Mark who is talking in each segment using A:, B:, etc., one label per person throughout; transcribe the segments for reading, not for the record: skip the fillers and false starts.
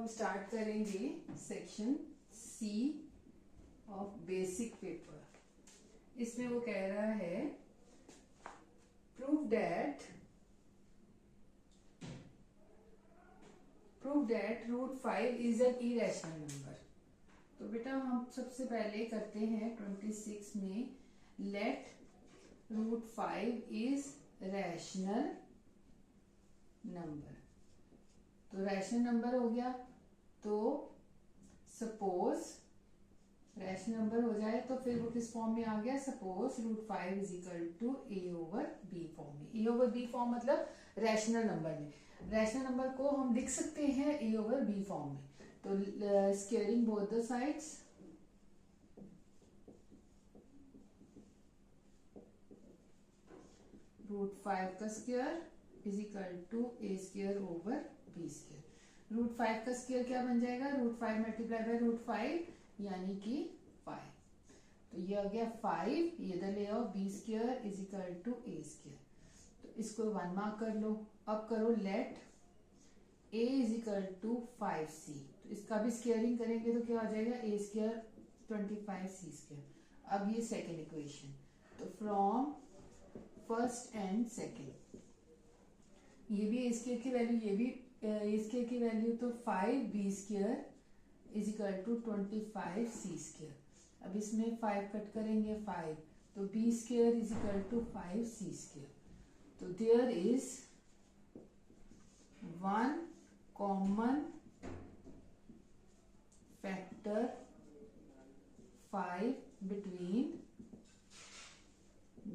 A: हम स्टार्ट करेंगे section C of basic paper. इसमें वो कह रहा है prove that root 5 is an irrational number. तो बेटा हम सबसे पहले करते हैं 26 में let root 5 is rational number. तो रैशनल नंबर हो गया, तो सपोज रैशनल नंबर हो जाए तो फिर वो किस फॉर्म में आ गया, suppose root 5 is equal to A over B form में। ए ओवर बी फॉर्म मतलब रैशनल नंबर में। रैशनल नंबर को हम लिख सकते हैं ए ओवर बी फॉर्म में। तो squaring both the sides, root 5 का square is equal to A square over B square. Root 5 का स्क्वायर क्या बन जाएगा, रूट 5 मल्टीप्लाई बाय रूट 5 यानी कि 5। तो ये आ गया 5, ये इधर ले आओ, B square is equal to A square. तो इसको 1 मार्क कर लो। अब करो let A is equal to 5c। तो इसका भी स्क्वेयरिंग करेंगे तो क्या हो जाएगा, ए स्क्वायर 25c स्क्वायर। अब ये सेकेंड इक्वेशन, तो फ्रॉम फर्स्ट एंड सेकेंड, ये भी ए स्क्वायर की वैल्यू, ये भी ए स्क्वायर की वैल्यू, तो 5b square is equal to 25c square. अब इसमें 5 कट करेंगे 5, तो b square is equal to 5c square. तो there is one common factor 5 between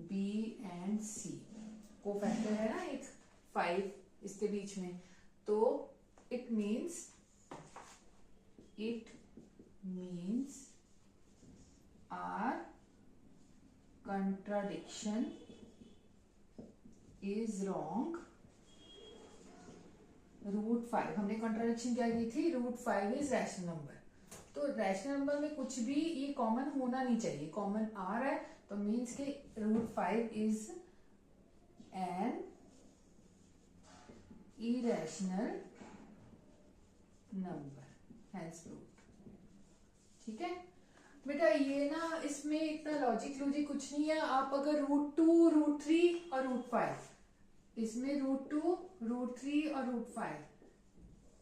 A: b and c। को फैक्टर है ना एक 5 इसके बीच में, तो it means our contradiction is wrong। Root 5 हमने कॉन्ट्राडिक्शन क्या की थी, रूट 5 इज रैशनल नंबर। तो रैशनल नंबर में कुछ भी ये कॉमन होना नहीं चाहिए, कॉमन आ रहा है तो मीन्स के root 5 is an irrational number, hence proved. ठीक है बेटा, ये ना इसमें इतना लॉजिक कुछ नहीं है। आप अगर रूट 2, रूट 3 और रूट 5, इसमें रूट 2, रूट 3 और रूट 5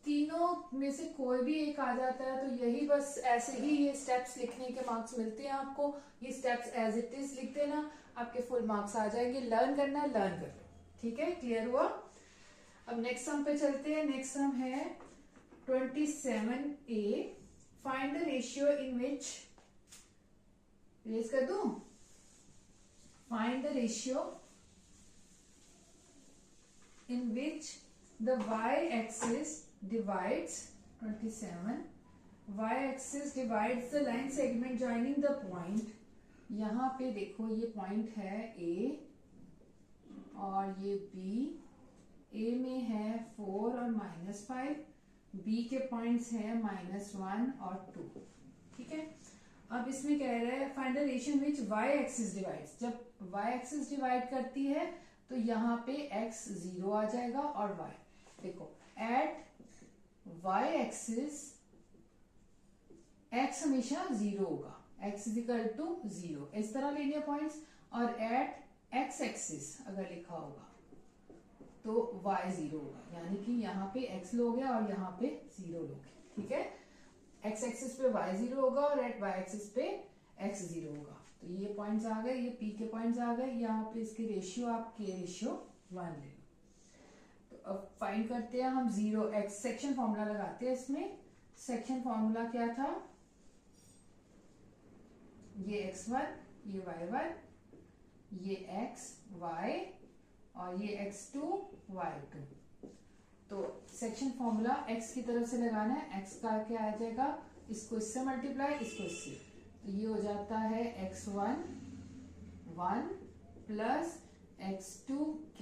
A: तीनों में से कोई भी एक आ जाता है तो यही बस ऐसे ही ये स्टेप्स लिखने के मार्क्स मिलते हैं आपको। ये स्टेप्स एज इट इज लिख देना, आपके फुल मार्क्स आ जाएंगे। लर्न करना है, लर्न कर लो। ठीक है, क्लियर हुआ। अब नेक्स्ट सम पे चलते हैं। नेक्स्ट सम है 27A। Find the ratio in which, raise कर दूं, find the ratio in which the y-axis divides 27 y-axis divides the line segment joining the point। यहाँ पे देखो ये पॉइंट है A और ये B। A में है 4 और -5, B के पॉइंट्स हैं -1 और 2। ठीक है, अब इसमें कह रहा है find the ratio in which y-axis divides। जब y-axis डिवाइड करती है तो यहाँ पे x 0 आ जाएगा और y, देखो एट y एक्सिस x हमेशा 0 होगा, x इज इक्वल टू 0, इस तरह लेने पॉइंट्स। और एट x एक्सिस अगर लिखा होगा तो y 0 होगा, यानी कि यहाँ पे x लोगे और यहाँ पे 0 लोगे। ठीक है, x एक्सिस पे y 0 होगा और एट y एक्सिस पे x 0 होगा। तो ये पॉइंट्स आ गए, ये p के पॉइंट्स आ गए। यहाँ पे इसके रेशियो आप k रेशियो 1 ले लो। तो अब फाइंड करते हैं हम 0x, सेक्शन फॉर्मूला लगाते हैं इसमें। सेक्शन फॉर्मूला क्या था, ये x1, ये y1, ये xy और ये x2 y2। तो सेक्शन फॉर्मूला x की तरफ से लगाना है। x का क्या आ जाएगा, इसको इससे मल्टीप्लाई, इसको इससे, तो ये हो जाता है x1 1 प्लस x2 k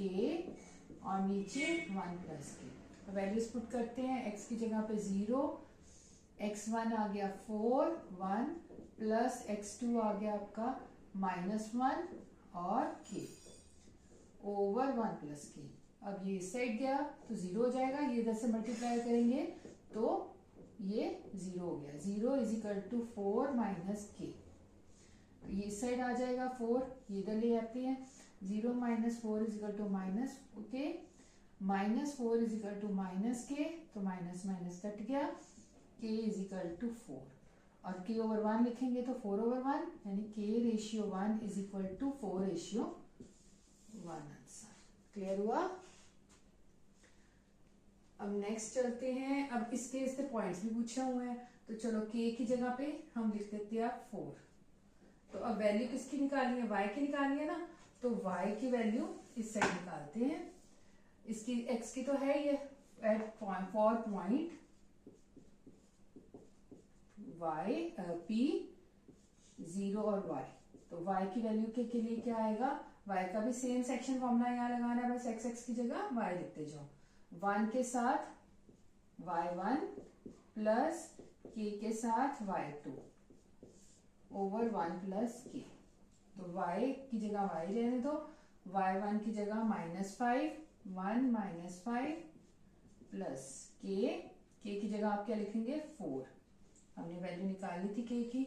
A: और नीचे 1 प्लस k। वैल्यूज पुट करते हैं, x की जगह पे 0, x1 आ गया 4 1 प्लस x2 आ गया आपका -1 और k ओवर 1 प्लस k। अब ये इस साइड गया तो 0 हो जाएगा, ये इधर से मल्टीप्लाई करेंगे तो ये 0 हो गया, 0 इज इक्वल टू 4 माइनस के, ये इस साइड आ जाएगा 4, ये इधर ले आते हैं, 0 minus 4 is equal to minus K, minus 4 is equal to minus K, तो माइनस माइनस कट गया, के इज इक्वल टू 4, और के ओवर 1 लिखेंगे तो 4 ओवर 1, यानी के ratio 1 is equal to 4 ratio 1 answer. Clear हुआ? अब नेक्स्ट चलते हैं, अब इसके इससे पॉइंट्स भी पूछे हुए हैं, तो चलो के की जगह पे हम लिख देते हैं 4। तो अब वैल्यू किसकी निकालनी है? y की निकालनी है ना, तो y की वैल्यू इस साइड निकालते हैं, इसकी x की तो है ये at four point y p 0 और y, तो y की वैल्यू के लिए क्या आएगा? y का भी सेम सेक्शन फॉर्मूला यहाँ लगाना है, बस x की जगह y लिखते जाओ, 1 के साथ y1 प्लस k के साथ y2 ओवर 1 प्लस के, तो y की जगह y लेने दो, y1 की जगह -5, 1 -5 प्लस के की जगह आप क्या लिखेंगे? 4, हमने वैल्यू निकाली थी के की,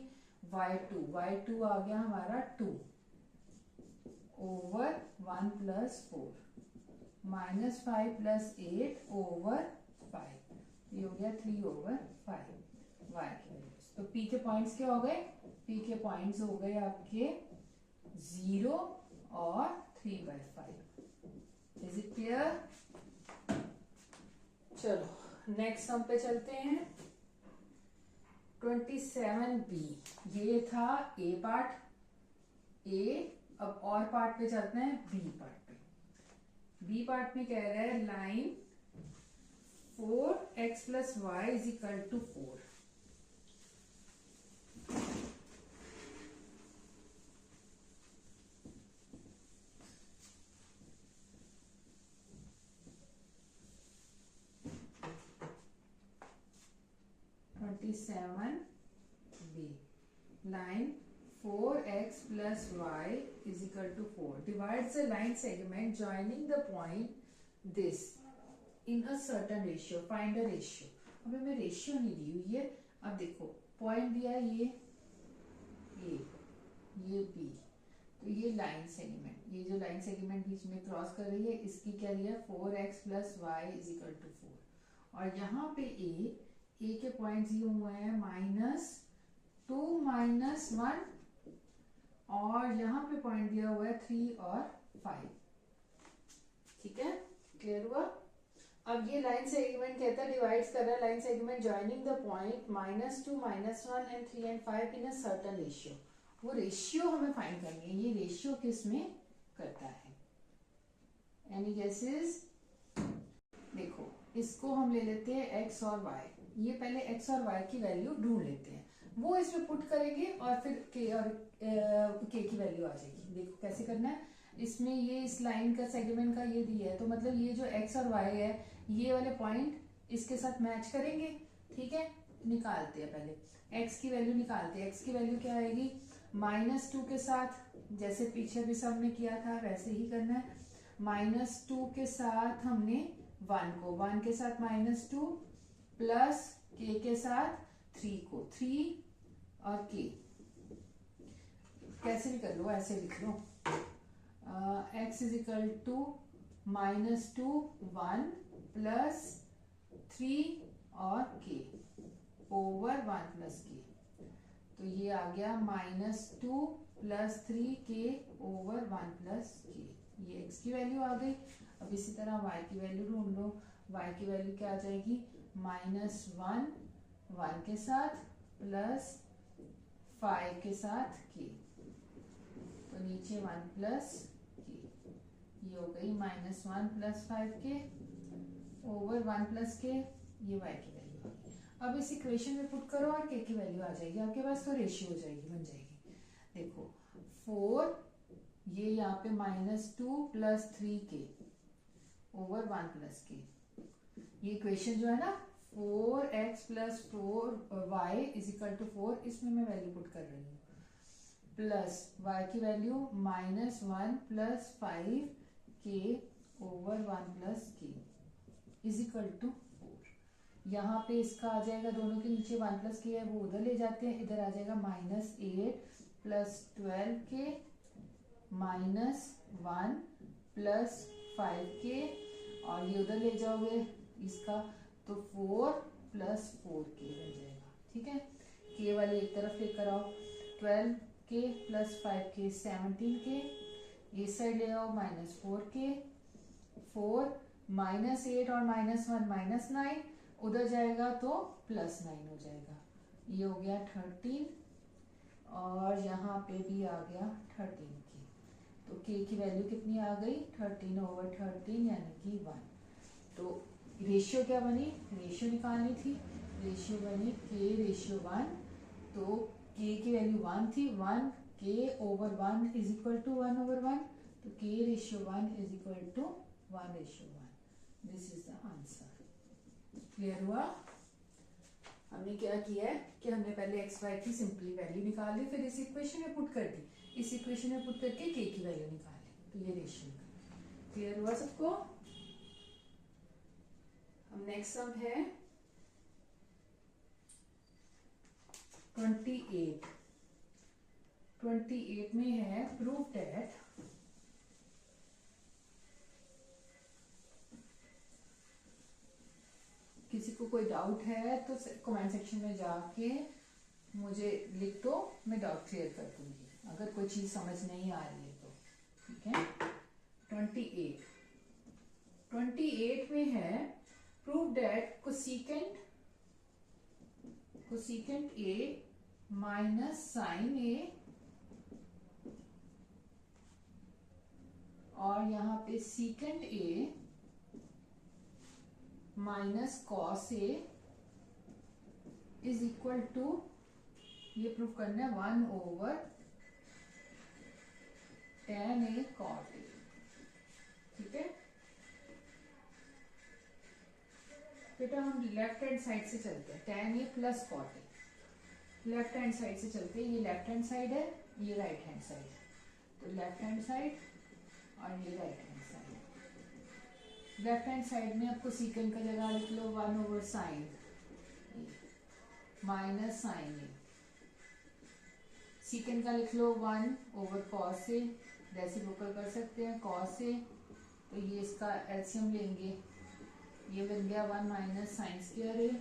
A: y2 आ गया हमारा 2 ओवर 1 प्लस 4, -5 प्लस 8 ओवर 5, ये हो गया 3 ओवर 5 y की वैल्यू। तो p के पॉइंट्स क्या हो गए? p के पॉइंट्स हो गए आपके 0 और 3/5। Is it clear? चलो नेक्स्ट सम पे चलते हैं। 27b, ये था a पार्ट, अब और पार्ट पे चलते हैं b पार्ट पे। b पार्ट में कह रहा है line 4x plus y is equal to 4, B line 4x plus y is equal to 4 divides the line segment joining the point this in a certain ratio, find a ratio। अब हमें ratio नहीं दी हुई है, अब देखो point दिया है ये A, ये B, तो ये लाइन सेगमेंट, ये जो लाइन सेगमेंट बीच में क्रॉस कर रही है इसकी क्या दिया? 4x plus y is equal to 4, और यहाँ पे ए के पॉइंट दिए हुए हैं -2 -1, और यहाँ पे पॉइंट दिया हुआ है 3 और 5। ठीक है, क्लियर हुआ? अब ये लाइन सेगमेंट कहता है डिवाइड्स कर रहा है line segment joining the point -2 -1 and 3 and 5 in a certain ratio. वो रेशियो हमें फाइंड करनी है, ये रेशियो किस में करता है? Any guesses? देखो इसको हम ले लेते हैं x और y, ये पहले x और y की वैल्यू ढूंढ लेते हैं, वो इसमें पुट करेंगे और फिर k और k की वैल्यू आ जाएगी। देखो कैसे करना है, इसमें ये इस लाइन का सेगमेंट का ये दिया है, तो मतलब ये जो x और y है ये वाले पॉइंट इसके साथ मैच करेंगे। ठीक है, निकालते हैं पहले x की वैल्यू निकालते हैं। x की वैल्यू क्या आएगी? -2 के साथ, जैसे पीछे भी सब में किया था वैसे ही करना है, -2 के साथ हमने 1 को, 1 के साथ -2 प्लस k के साथ 3 को, 3 और k, कैसे भी कर लो, ऐसे लिख लो, x is equal to -2 1 plus 3 और k ओवर 1 प्लस k, तो ये आ गया -2 plus 3k over 1 plus k, ये x की वैल्यू आ गई। अब इसी तरह y की वैल्यू ढूंढ लो, y की वैल्यू क्या आ जाएगी? -1 1 के साथ प्लस 5 के साथ k, तो नीचे 1 प्लस k, ये हो गई -1 plus 5k over 1 plus k, ये y की वैल्यू आ गई। अब इस इक्वेशन में पुट करो और k की वैल्यू आ जाएगी आपके पास, तो रेशियो हो जाएगी, बन जाएगी। देखो 4, ये यहाँ पे -2 plus 3k over 1 plus k, ये इक्वेशन जो है ना 4x plus 4y is equal to 4, इसमें मैं वैल्यू पुट कर रही हूँ, प्लस y की value -1 plus 5k over 1 plus k is equal to 4। यहाँ पे इसका आ जाएगा, दोनों के नीचे 1 प्लस के है वो उधर ले जाते हैं, इधर आ जाएगा -8 plus 12k minus 1 plus 5k, और ये उधर ले जाओगे इसका तो 4 प्लस 4k बन जाएगा। ठीक है, k वाले एक तरफ लेकर आओ, 12k प्लस 5k 17k, ये साइड ले आओ -4k, 4 -8 और -1 -9, उधर जाएगा तो +9 हो जाएगा। ये हो गया 13, और यहाँ पे भी आ गया 13 की, तो k की वैल्यू कितनी आ गई 13/13 यानी कि 1। तो रेशियो क्या बनी, रेशियो निकालनी थी, रेशियो बनी k/1, तो k की वैल्यू 1 थी, 1 k/1 = 1/1, तो k/1 = 1/1। This is the answer. Clear हुआ? हमने क्या किया है कि हमने पहले एक्स वाई की सिंपली वैल्यू निकाल ली, फिर इस इक्वेशन में पुट कर दी, इस इक्वेशन में पुट करके के की वैल्यू निकाली, तो ये रेशियो। क्लियर हुआ सबको? हम नेक्स्ट सम है 28। 28 में है प्रूव दैट किसी को कोई डाउट है तो कमेंट सेक्शन में जाके मुझे लिख दो, मैं डाउट क्लियर कर दूंगी अगर कोई चीज समझ नहीं आ रही है तो। ठीक है, 28 में है prove that cosecant A minus sine A, और यहाँ पे secant A minus cos A is equal to, ये प्रूव करना है 1/tan a cot a। ठीक है बेटा, हम लेफ्ट हैंड साइड से चलते हैं, tan a plus cot a, left hand side से चलते हैं, ये लेफ्ट हैंड साइड है, ये राइट हैंड साइड है, तो लेफ्ट हैंड साइड और ये right hand side. Left hand side में आपको सीकेंट का जगह लिख लो 1/sin माइनस साइन ए, सीकेंट का लिख लो 1/cos ए, रेसिप्रोकल कर सकते हैं cos ए, तो ये इसका एलसीएम लेंगे, ये बन गया 1 - sin² a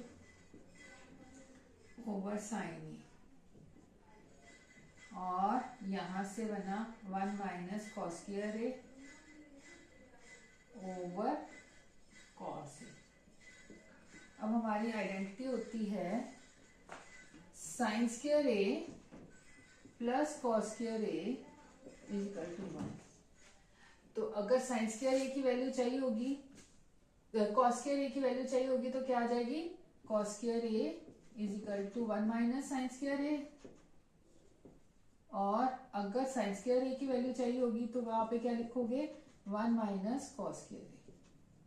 A: over sign A, और यहां से बना 1 - cos² a over cos a। अब हमारी आइडेंटिटी होती है sin² a plus cos² a = 1। तो अगर sin² a की वैल्यू चाहिए होगी, cos² a की वैल्यू चाहिए होगी तो क्या आ जाएगी, cos² a = 1 - sin² a, और अगर sin² a की वैल्यू चाहिए होगी तो वहां पे क्या लिखोगे 1 - cos²,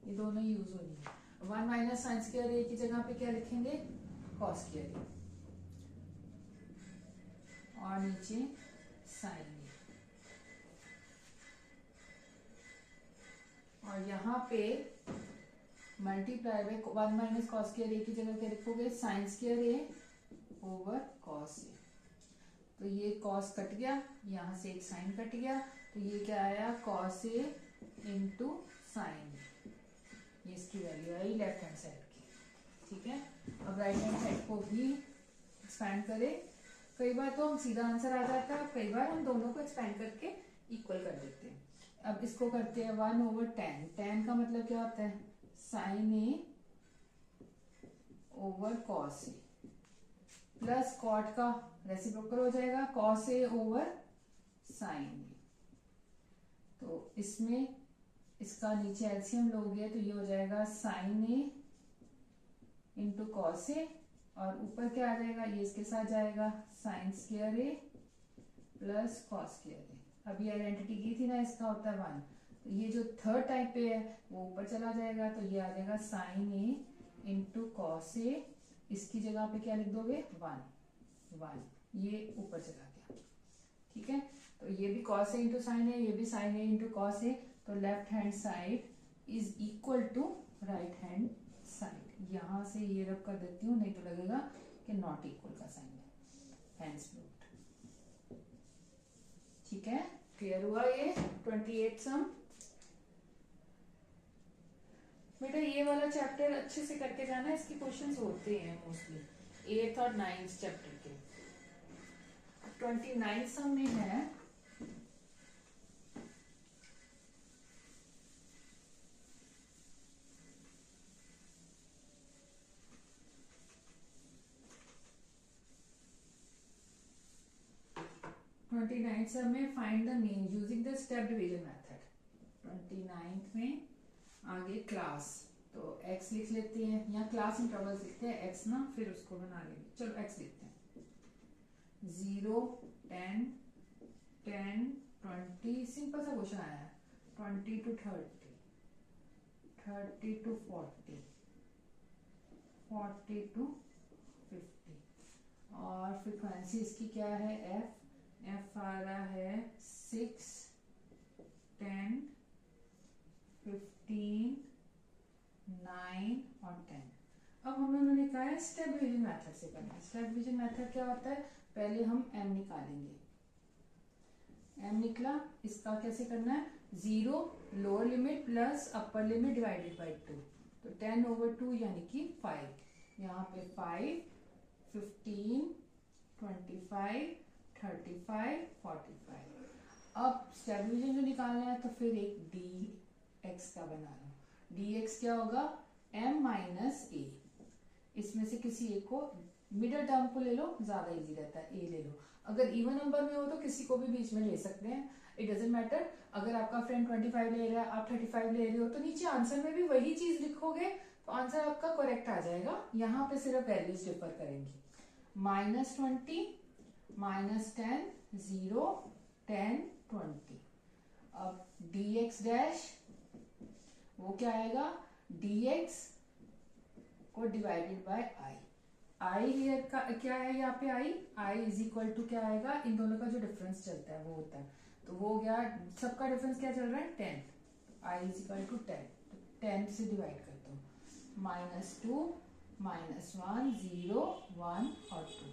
A: ये दोनों यूज होनी है। 1 - sin² की जगह पे क्या लिखेंगे cos², और नीचे sin a, और यहाँ पे मल्टीप्लाई बाय 1 - cos² की जगह क्या लिखोगे sin² ओवर cos a, तो ये cos कट गया, यहाँ से एक साइन कट गया, तो ये क्या आया cos a इंटू साइन, ये इसकी value I left hand side की। ठीक है, अब राइट हैंड साइड को भी एक्सपैंड करें, कई बार तो हम सीधा आंसर आ जाता है, कई बार हम दोनों को एक्सपैंड करके इक्वल कर देते हैं। अब इसको करते हैं 1/tan, tan का मतलब क्या होता है sin a over cos a, plus cot का रेसिप्रोकल हो जाएगा cos a over sin a, तो इसमें इसका नीचे एलसीएम लोगे तो ये हो जाएगा sin a into cos a, और ऊपर क्या आ जाएगा, ये इसके साथ जाएगा sin² a प्लस cos²a। अब ये आइडेंटिटी की थी ना, इसका होता है 1, तो ये जो थर्ड टाइप पे है वो ऊपर चला जाएगा, तो ये आ जाएगा sin a into cos a, इसकी जगह पे क्या लिख दोगे 1, ये ऊपर चला गया। ठीक है, तो ये भी cos a into sine a, ये भी sin a into cos a, तो left hand side is equal to right hand side, यहाँ से ये रब कर देती हूँ, नहीं तो लगेगा कि नॉट इक्वल का साइन है, हेंस प्रूव्ड। ठीक है, क्लियर हुआ ये 28 सम। बेटा ये वाला चैप्टर अच्छे से करके जाना, इसके क्वेश्चंस होते हैं मोस्टली 8th और 9th चैप्टर के। 29 सम में है 29 सम में find the mean using the step division method. 29th में आगे क्लास, तो x लिख लेते हैं, यहाँ क्लास इंटरवल्स लिखते हैं x ना, फिर उसको बना लेंगे। चलो x लिखते हैं, 0 10 10 20, सिंपल सा क्वेश्चन आया है, 20 to 30 30 to 40 40 to 50, और फ्रीक्वेंसी इसकी क्या है f आ रहा है 6 10 15 9 और 10। अब हमें उन्होंने कहा है स्टेप डिवीजन मेथड से करना है। स्टेप डिवीजन मेथड क्या होता है, पहले हम m निकालेंगे, m निकला, इसका कैसे करना है, 0 lower limit plus upper limit divided by 2, तो 10/2 यानी कि 5, यहाँ पे 5 15 25 35 45। अब स्टेप डिवीजन जो निकालना है तो फिर एक dx का बना लो, dx क्या होगा m माइनस a, इसमें से किसी एक को, मिडिल टर्म को ले लो, ज्यादा इजी रहता है, a ले लो। अगर इवन नंबर में हो तो किसी को भी बीच में ले सकते हैं, इट डजेंट मैटर। अगर आपका फ्रेंड 25 ले रहा है, आप 35 ले रहे हो, तो नीचे आंसर में भी वही चीज लिखोगे तो आंसर आपका करेक्ट आ जाएगा। यहाँ पे सिर्फ वैल्यूज डिफर करेंगी, -20 -10 0 10 20। अब dx डैश वो क्या आएगा, dx को डिवाइडेड बाय i हियर का क्या है, यहाँ पे i इज इक्वल टू क्या आएगा, इन दोनों का जो डिफरेंस चलता है वो होता है, तो वो गया, सबका डिफरेंस क्या चल रहा है 10, i इज इक्वल टू 10, तो 10 से डिवाइड करता हूँ, -2 -1 0 1 और 2।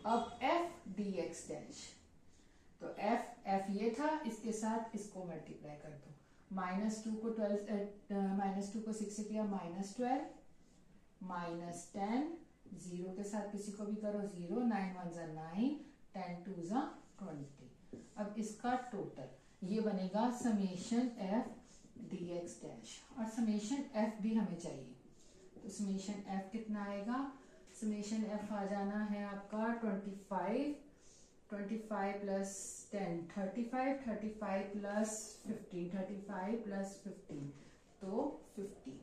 A: अब f dx डैश, तो f ये था, इसके साथ इसको मल्टीप्लाई कर दो, -2 को 6 से किया -12 -10, 0 के साथ किसी को भी करो 0, 9 1 जा 9 10 2 जा 20। अब इसका टोटल ये बनेगा समेशन f dx डैश, और समेशन f भी हमें चाहिए, तो समेशन f कितना आएगा, समेशन f आ जाना है आपका 25 प्लस 10 35 35 प्लस 15 35 प्लस 15, तो 50।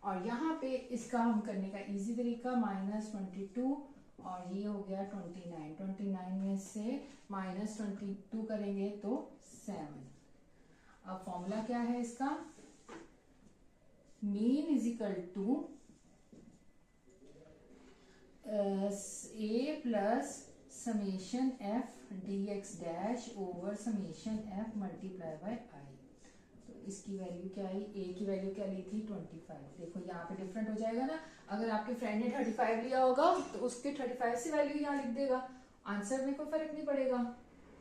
A: और यहाँ पे इसका हम करने का इजी तरीका, -22 और ये हो गया 29, 29 में से -22 करेंगे तो 7। अब फॉर्मूला क्या है इसका, mean is equal to a plus summation f dx dash over summation f multiply by i। तो इसकी वैल्यू क्या आई, a की वैल्यू क्या ली थी 25, देखो यहाँ पे डिफरेंट हो जाएगा ना, अगर आपके फ्रेंड ने 35 लिया होगा तो उसके 35 से वैल्यू यहाँ लिख देगा, आंसर में कोई फर्क नहीं पड़ेगा।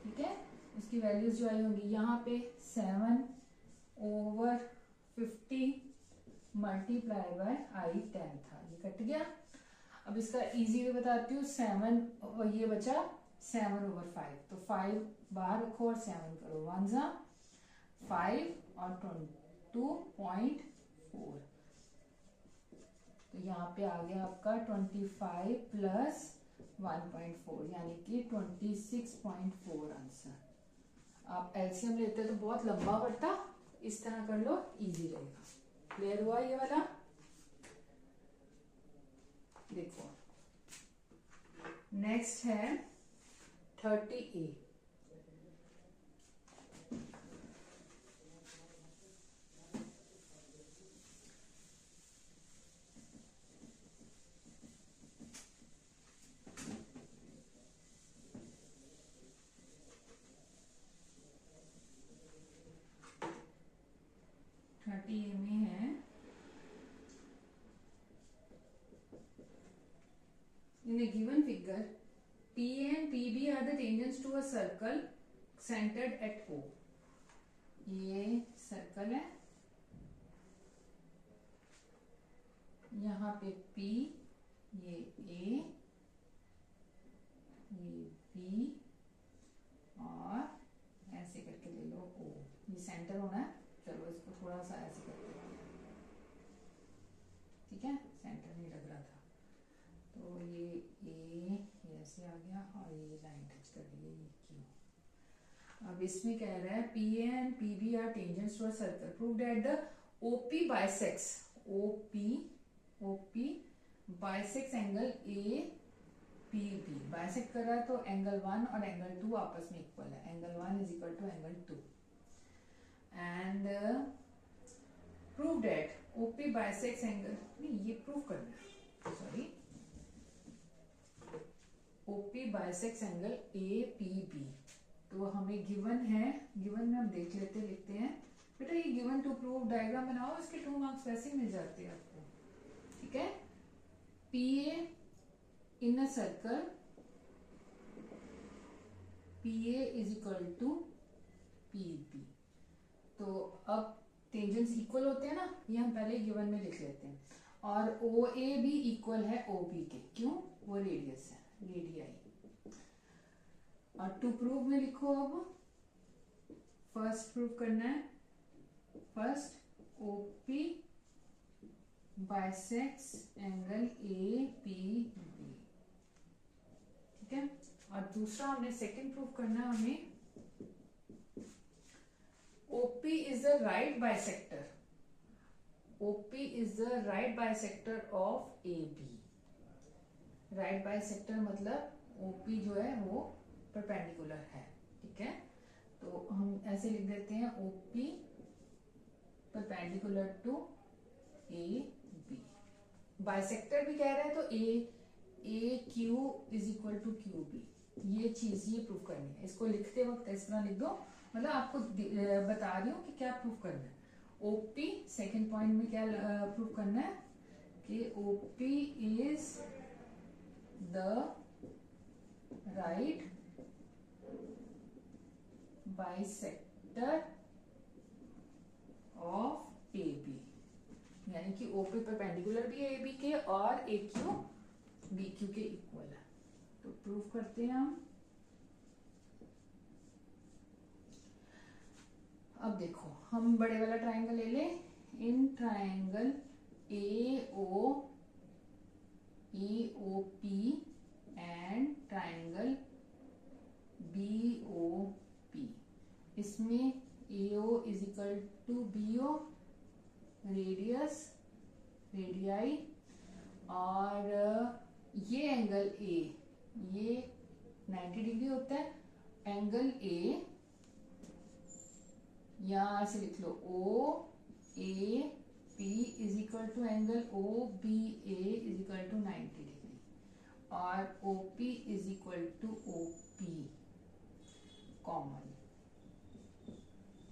A: ठीक है, उसकी वैल्यूज जो आई होंगी, यहाँ पे 7/50 मल्टीप्लाई बाय i 10 था, ये कट गया। अब इसका इजी वे बताती हूँ, 7 और ये बचा 7/5, तो 5 बाहर रखो और 7 करो, 1 जा 5 और 2.4, तो यहाँ पे आ गया आपका 25 प्लस 1.4 यानी कि 26.4 आंसर। आप एलसीएम लेते तो बहुत लंबा पड़ता, इस तरह कर लो, इजी रहेगा। क्लियर हुआ ये वाला, देखो नेक्स्ट है 30A। में है In a given figure, PA and PB are the tangents to a circle centered at O. ये सर्कल है, यहाँ पे P, ये A, ये B और ऐसे करके ले लो O. ये सेंटर होना है. चलो इसको थोड़ा सा ऐसे करते हैं. ठीक है, सेंटर नहीं लग रहा था. तो ये A ऐसे आ गया और ये लाइन टच कर दी है Q. अब इसमें कह रहा है PA and PB are tangents to a circle. Prove that the OP bisects bisects angle APB. Bisect कर रहा है तो एंगल 1 और एंगल 2 आपस में इक्वल है. Angle 1 is equal to angle 2. And prove that OP bisects angle, नहीं ये प्रूव करना है, sorry, OP bisects angle APB. तो हमें गिवन है, गिवन में हम देख लेते लिखते हैं. बेटा ये गिवन टू प्रूव डायग्राम बनाओ, इसके 2 मार्क्स वैसे ही मिल जाते हैं आपको. ठीक है, PA in a circle, PA is equal to PB. तो अब टेंजेंट्स इक्वल होते हैं ना, ये हम पहले गिवन में लिख लेते हैं. और OA भी इक्वल है OB के. क्यों? वो रेडियस है, रेडियाई. और टू प्रूव में लिखो. अब फर्स्ट प्रूव करना है. First OP bisects angle APB. ठीक है, और दूसरा हमने सेकंड प्रूव करना है. हमें OP is the right bisector. OP is the right bisector of AB. Right bisector मतलब OP जो है वो परपेंडिकुलर है. ठीक है, तो हम ऐसे लिख देते हैं OP perpendicular to AB. Bisector भी कह रहे हैं तो AQ is equal to QB. ये चीज ये प्रूव करनी है. इसको लिखते वक्त इस तरह लिख दो, मतलब आपको बता रही हूँ कि क्या प्रूव करना है. OP सेकेंड पॉइंट में क्या प्रूव करना है कि OP is the right bisector of AB. यानी कि OP परपेंडिकुलर भी है AB के और AQ BQ के इक्वल है. तो प्रूव करते हैं हम. अब देखो, हम बड़े वाला ट्राइंगल ले लें. In triangle AOP and triangle BOP. इसमें AO is equal to BO, radius, radii. और ये एंगल A, ये 90 डिग्री होता है. एंगल A यहां से लिख लो OAP is equal to angle OBA is equal to 90 degree. और OP is equal to OP common.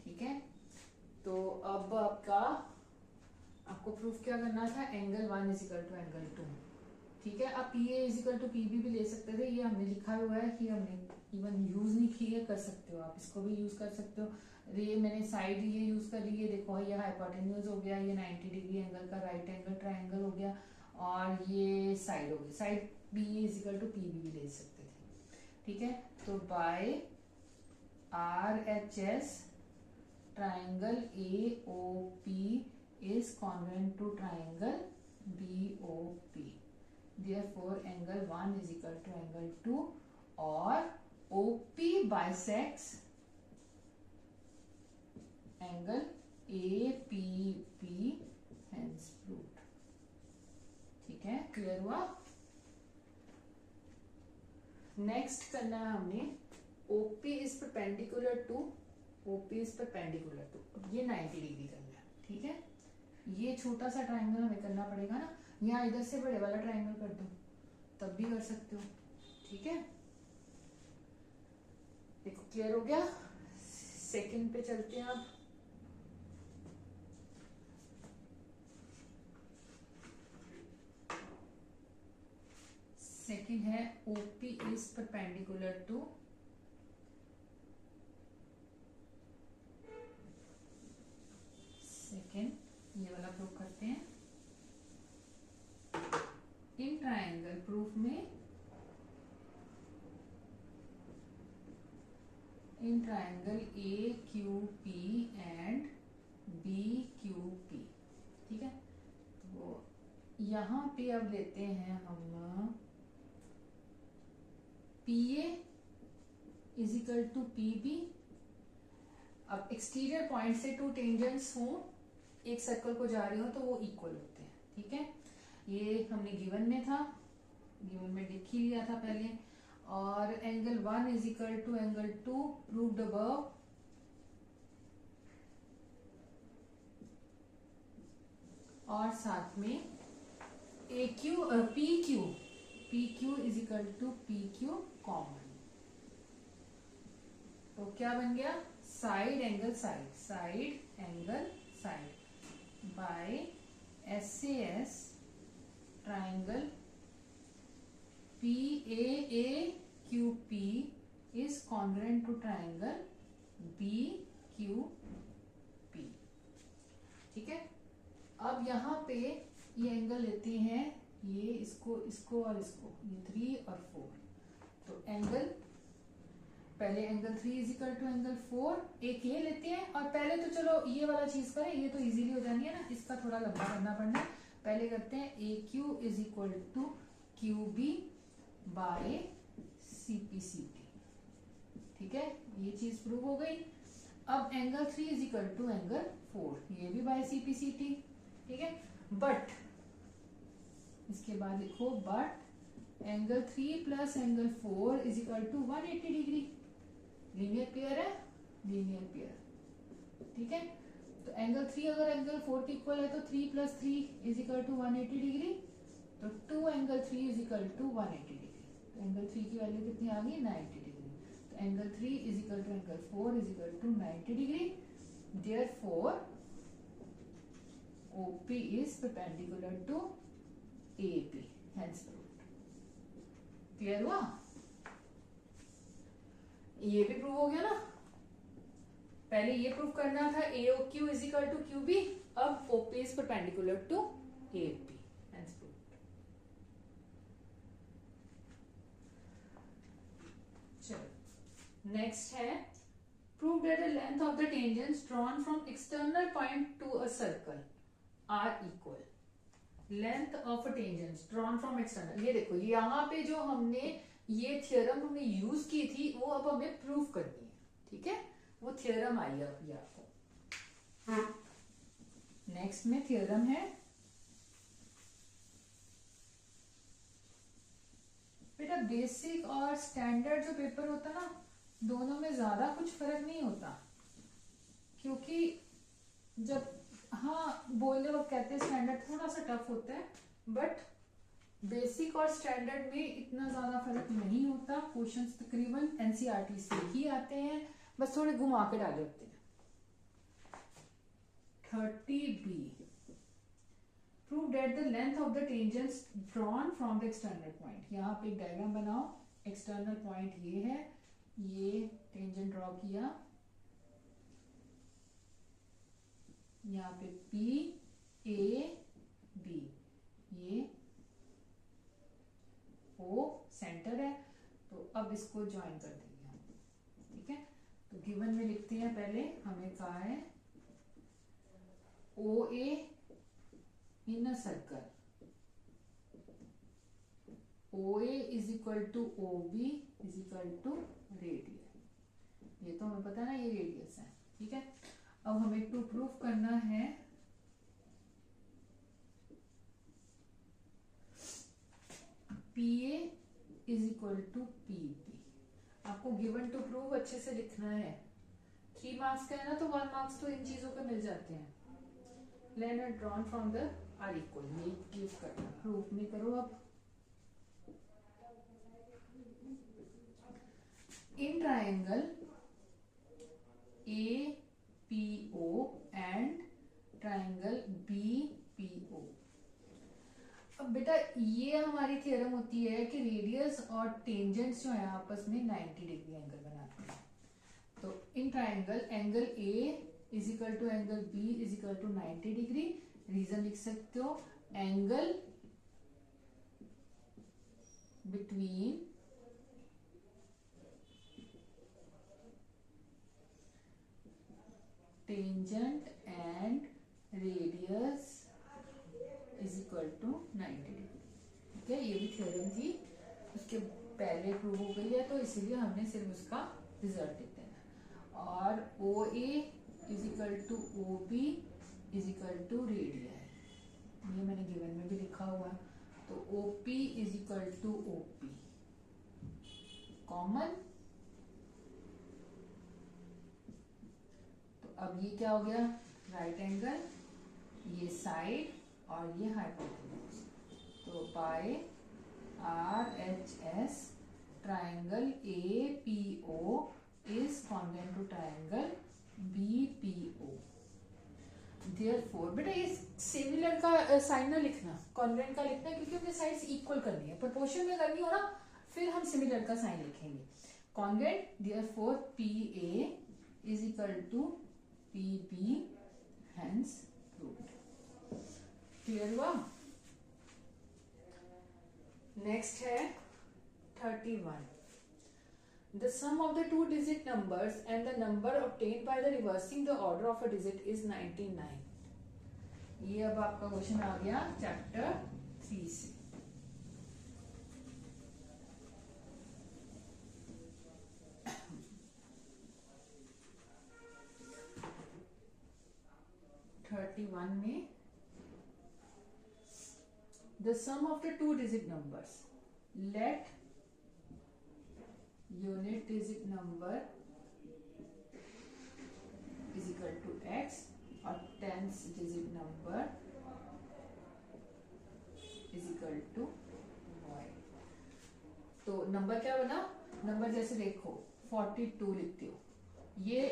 A: ठीक है, तो अब आपको प्रूफ क्या करना था. Angle 1 is equal to angle 2. ठीक है, अब PA is equal to PB भी ले सकते थे. ये हमने लिखा हुआ है कि हमने इवन यूज नहीं किए. कर सकते हो आप, इसको भी यूज कर सकते हो. ये मैंने साइड ये यूज कर ली है. देखो ये हाइपोटेन्यूज हो गया, ये 90 डिग्री एंगल का राइट एंगल ट्राइंगल हो गया, और ये साइड हो गई. Side BA is equal to PB भी ले सकते थे. ठीक है, तो by RHS triangle AOP is congruent to triangle BOP. Therefore, angle 1 is equal to angle 2, or OP bisects angle APP, hence proved. ठीक है, क्लियर हुआ. नेक्स्ट करना है हमने OP is perpendicular to ये 90 डिग्री करना है. ठीक है, ये छोटा सा ट्राइंगल हमें करना पड़ेगा ना. यहाँ इधर से बड़े वाला ट्राइंगल कर दो, तब भी कर सकते हो. ठीक है, देखो क्लियर हो गया. सेकंड पे चलते हैं अब. सेकंड है OP is perpendicular to second, ये वाला प्रूफ करते हैं। इन ट्रायंगल प्रूफ में in triangle AQP and BQP, ठीक है। तो यहां पे अब लेते हैं हम PA is equal to PB। अब एक्सटीरियर पॉइंट से टू टेंजेंट्स हो, एक सर्कल को जा रहे हो, तो वो इक्वल होते हैं, ठीक है। ये हमने गिवन में था, गिवन में लिख ही लिया था पहले। और angle 1 is equal to angle 2 proved above, और साथ में PQ is equal to PQ common. तो क्या बन गया, side angle side by SAS triangle PAAQP is congruent to triangle BQP, ठीक है। अब यहाँ पे ये एंगल लेते हैं, ये इसको और इसको, ये 3 और 4। तो एंगल, पहले angle 3 is equal to angle 4, एक ये लेते हैं। और पहले तो चलो ये वाला चीज करें, ये तो इजीली हो जानी है ना, इसका थोड़ा लंबा करना पड़ना है। पहले करते हैं AQ is equal to QB by CPCT, ठीक है। ये चीज प्रूव हो गई। अब angle 3 is equal to angle 4, ये भी बाय CPCT, ठीक है। बट इसके बाद लिखो, but angle 3 plus angle 4 is equal to 180 degree. Linear pair है, लीनियर पेयर, ठीक है। तो एंगल 3 अगर एंगल 4 के इक्वल है तो 3 plus 3 is equal to 180 degree. तो 2 angle 3 is equal to 180 degree. तो एंगल 3 की वैल्यू कितनी आ गई, 90 डिग्री। तो angle 3 is equal to angle 4 is equal to 90 degree. Therefore OP is perpendicular to AP, hence proved। Clear हुआ, ये भी प्रूव हो गया ना। पहले ये प्रूव करना था AOQ is equal to QB, अब OP is perpendicular to AP, hence proved। चलो नेक्स्ट है, prove that the length of the tangents drawn from external point to a circle are equal। Length of tangents drawn from external, ये देखो यहाँ पे जो हमने ये थ्योरम हमने यूज की थी, वो अब हमें प्रूव करनी है, ठीक है। वो थ्योरम आई है अभी आपको। नेक्स्ट में थ्योरम है, बेटा बेसिक और स्टैंडर्ड जो पेपर होता है ना, दोनों में ज्यादा कुछ फर्क नहीं होता, क्योंकि जब बोलने वक्त कहते हैं स्टैंडर्ड थोड़ा सा टफ होता है, बट बेसिक और स्टैंडर्ड में इतना ज्यादा फर्क नहीं होता। क्वेश्चंस तकरीबन NCERT से ही आते हैं, बस थोड़े घुमा के डाले होते हैं। 30B prove that the length of the tangents drawn from the external point. यहाँ पे एक डायग्राम बनाओ, एक्सटर्नल पॉइंट ये है, ये टेंजेंट ड्रॉ किया, यहाँ पे PAB, ये O सेंटर है। तो अब इसको ज्वाइन कर देंगे हम, ठीक है। तो गिवन में लिखते हैं, पहले हमें कहा है OA in a circle, OA is equal to OB is equal to radius. ये तो हमें पता है ना, ये रेडियस है, ठीक है। अब हमें टू प्रूव करना है PA is equal to PP। आपको गिवन टू प्रूव अच्छे से लिखना है। 3 मार्क्स का है ना, तो 1 मार्क्स तो इन चीजों पे मिल जाते हैं। Length drawn from the are equal, ये गिव करना, प्रूफ में करो। अब in triangle APO and triangle BPO। अब बेटा ये हमारी थ्योरम होती है कि रेडियस और टेंजेंट्स जो है आपस में 90 डिग्री एंगल बनाते हैं। तो in triangle angle A is equal to angle B is equal to 90 degree. Reason लिख सकते हो, angle between tangent and radius is equal to 90 degree. ठीक है, ये भी थ्योरम थी, उसके पहले प्रूव हो गई है, तो इसीलिए हमने सिर्फ उसका रिजल्ट लिख देना। और O A is equal to O B is equal to radius, ये मैंने गिवन में भी लिखा हुआ है। तो O P is equal to O P common. तो अब ये क्या हो गया, राइट एंगल, ये साइड और ये हाइपोटेन्यूज। तो by R H S triangle A P O is congruent to triangle B P O. Therefore बेटा ये सिमिलर का साइन ना लिखना, कॉन्वेंट का लिखना, क्योंकि अपने साइड्स इक्वल करनी है, प्रोपोर्शन में करनी हो ना, फिर हम सिमिलर का साइन लिखेंगे। Congruent, therefore P A is equal to P B, hence proved. Clear हुआ? नेक्स्ट है 31। The sum of the two digit numbers and the number obtained by the reversing the order of a digit is 99। ये अब आपका question आ गया chapter 3 से। में the sum of the two digit numbers, let unit digit number is equal to x और tens digit number is equal to y। तो number क्या बना, नंबर जैसे देखो 42 लिखते हो, ये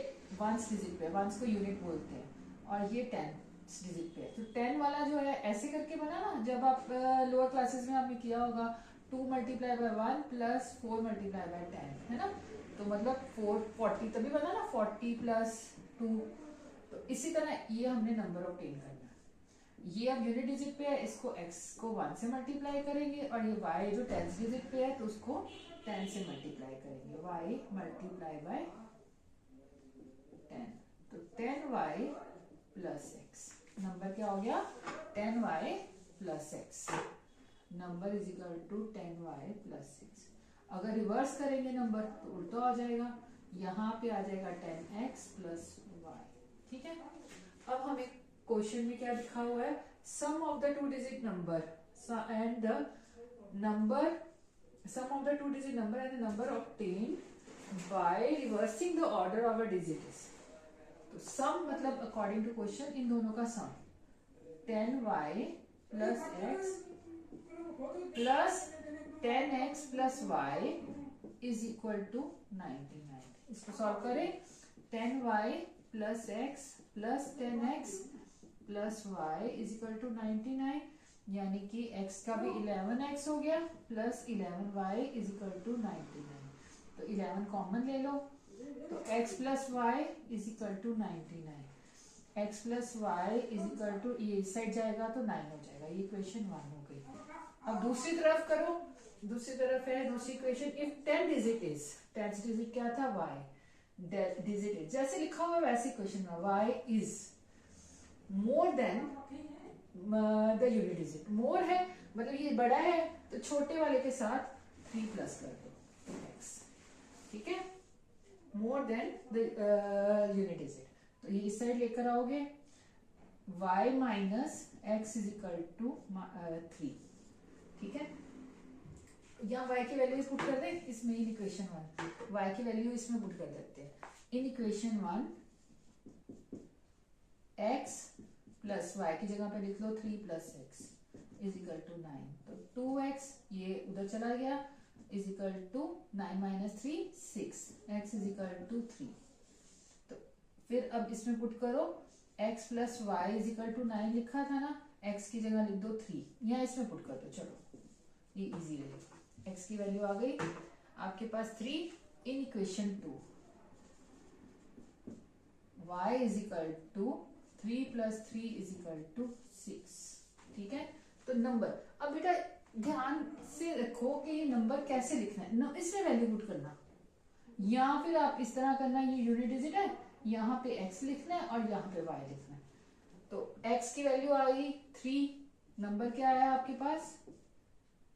A: वंस डिजिट पे, वंस को यूनिट बोलते हैं, और ये 10 डिजिट पे है। तो 10 वाला जो है ऐसे करके बना ना, जब आप लोअर क्लासेस में आपने किया होगा 2 multiply by 1 plus 4 multiply by 10, है ना। तो मतलब 40 तभी बना ना, 40 प्लस 2। तो इसी तरह ये हमने नंबर ऑब्टेन करना है। ये अब यूनिट डिजिट पे है, इसको x को 1 से मल्टीप्लाई करेंगे, और ये y जो 10 डिजिट पे है तो उसको 10 से मल्टीप्लाई करेंगे, y मल्टीप्लाई बाय 10। तो 10y प्लस x, नंबर क्या हो गया 10y plus x, number is equal to 10y plus 6। अगर रिवर्स करेंगे नंबर तो उल्टा हो जाएगा, यहाँ पे आ जाएगा 10x प्लस y। ठीक है, अब हमें क्वेश्चन में क्या लिखा हुआ है, sum of the two digit number and the number, sum of the two digit number and the number obtained by reversing the order of a digit is. तो सम मतलब अकॉर्डिंग टू क्वेश्चन इन दोनों का sum 10y plus x plus 10x plus y is equal to 99। इसको solve करें, 10y plus x plus 10x plus y is equal to 99, यानी कि x का भी 11x हो गया plus 11y is equal to 99। तो 11 कॉमन ले लो, तो x plus y is equal to 99, x plus y is equal to, ये इस साइड जाएगा तो 9 हो जाएगा। ये क्वेश्चन 1 हो गई। अब दूसरी तरफ करो, दूसरी तरफ है दूसरी question, if 10 digit is, 10 digit क्या था y, डिजिट इज जैसे लिखा हुआ वैसे क्वेश्चन में y is more than the unit digit. More है मतलब ये बड़ा है, तो छोटे वाले के साथ 3 प्लस कर दो x। ठीक है, more than the unit digit, तो ये इस साइड लेकर आओगे, y minus x is equal to 3। ठीक है, यहाँ y की वैल्यू पुट कर दें इसमें, इन इक्वेशन 1 y की वैल्यू इसमें पुट कर देते हैं। In equation 1 x plus y की जगह पे लिख लो 3 plus x is equal to 9। तो 2x ये उधर चला गया is equal to 9 minus 3 6, x is equal to 3। तो फिर अब इसमें पुट करो x plus y is equal to 9 लिखा था ना, x की जगह लिख दो 3, यहाँ इसमें पुट कर दो, चलो ये इजी रहेगा। x की वैल्यू आ गई आपके पास 3 in equation 2, y is equal to 3 + 3 = 6। ठीक है, तो नंबर, अब बेटा ध्यान से रखो कि ये नंबर कैसे लिखना है, इसमें वैल्यू पुट करना, या फिर आप इस तरह करना, ये यूनिट डिजिट है, यहाँ पे x लिखना है और यहाँ पे y लिखना है। तो x की वैल्यू आई 3, नंबर क्या आया आपके पास,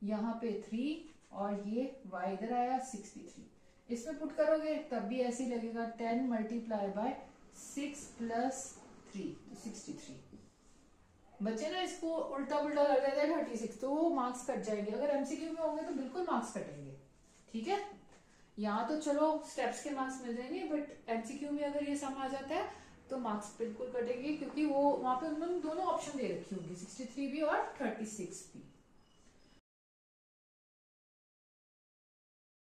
A: यहाँ पे 3 और ये y इधर आया 63, इसमें पुट करोगे तब भी ऐसे ही लगेगा, 10 × 6 + 3 तो 63। बच्चे ना इसको उल्टा पुल्टा कर देते हैं 36, तो वो मार्क्स कट जाएंगे, अगर एमसीक्यू में होंगे तो बिल्कुल मार्क्स कटेंगे। ठीक है, यहाँ तो चलो स्टेप्स के मार्क्स मिल जाएंगे, बट एमसीक्यू में अगर ये सम आ जाता है तो मार्क्स बिल्कुल कटेंगे, क्योंकि वो वहां पे उन्होंने दोनों ऑप्शन दे रखी होंगी, 63 भी और 36 भी।